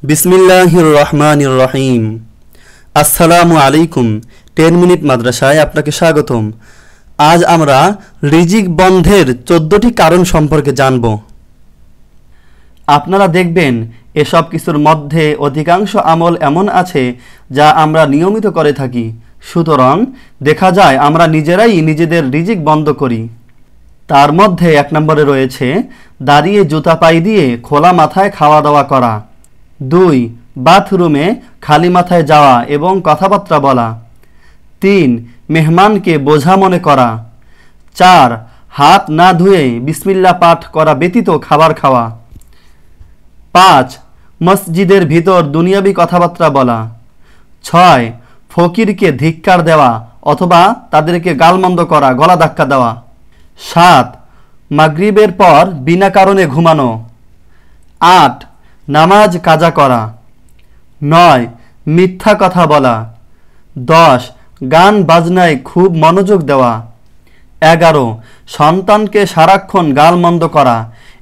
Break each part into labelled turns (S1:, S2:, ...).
S1: বিসমিল্লাহির রহমানির রহিম। আসসালামু আলাইকুম। 10 মিনিট মাদ্রাসায় আপনাকে স্বাগতম। আজ আমরা রিজিক বন্ধের 14টি কারণ সম্পর্কে জানব। আপনারা দেখবেন এসব কিছুর মধ্যে অধিকাংশ আমল এমন আছে যা আমরা নিয়মিত করে থাকি, সুতরাং দেখা যায় আমরা নিজেরাই নিজেদের রিজিক বন্ধ করি। তার মধ্যে 1 নম্বরে রয়েছে দাঁড়িয়ে জুতা পায়ে দিয়ে খোলা মাথায় খাওয়া দাওয়া করা। 2. বাথরুমে খালি মাথায় যাওয়া এবং কথাবার্তা বলা। 3. মেহমানকে বোঝা মনে করা। 4. হাত না ধুয়ে বিসমিল্লাহ পাঠ করা ব্যতীত খাবার খাওয়া। 5. মসজিদের ভিতর দুনিয়াবি কথাবার্তা বলা। 6. ফকিরকে ধিক্কার দেওয়া অথবা তাদেরকে গালমন্দ করা, গলা ধাক্কা দেওয়া। 7. মাগরিবের পর বিনা কারণে ঘুমানো। 8. নামাজ কাজা করা। 9. মিথ্যা কথা বলা। 10. গান বাজনায় খুব মনোযোগ দেওয়া। 11. সন্তানকে সারাক্ষণ গালমন্দ করা।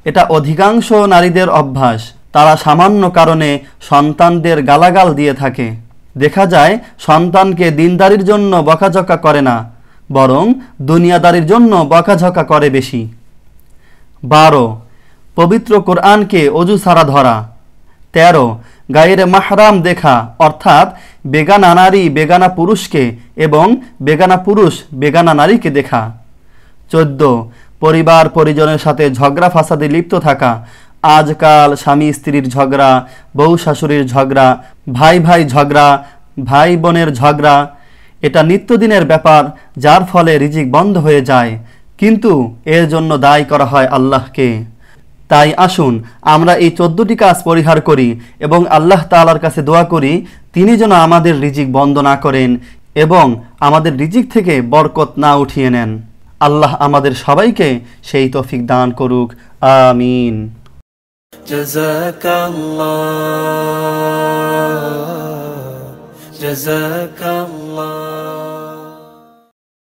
S1: এটা অধিকাংশ নারীদের অভ্যাস। তারা সামান্য কারণে সন্তানদের গালাগাল দিয়ে থাকে। দেখা যায় সন্তানকে দিনদারির জন্য বকাঝকা করে না, বরং দুনিয়াদারির জন্য বকাঝকা করে বেশি। 12. পবিত্র কোরআনকে অজু ছাড়া ধরা। 13. গায়েরে মাহরাম দেখা, অর্থাৎ বেগানা নারী বেগানা পুরুষকে এবং বেগানা পুরুষ বেগানা নারীকে দেখা। 14. পরিবার পরিজনের সাথে ঝগড়া ফাসাদে লিপ্ত থাকা। আজকাল স্বামী স্ত্রীর ঝগড়া, বউ শাশুড়ির ঝগড়া, ভাই ভাই ঝগড়া, ভাই বোনের ঝগড়া, এটা নিত্যদিনের ব্যাপার, যার ফলে রিজিক বন্ধ হয়ে যায়, কিন্তু এর জন্য দায়ী করা হয় আল্লাহকে। তাই আসুন আমরা এই 14টি কাজ পরিহার করি এবং আল্লাহ তাআলার কাছে দোয়া করি তিনি যেন আমাদের রিজিক বন্ধ না করেন এবং আমাদের রিজিক থেকে বরকত না উঠিয়ে নেন। আল্লাহ আমাদের সবাইকে সেই তৌফিক দান করুক, আমিন। জাযাকাল্লাহ।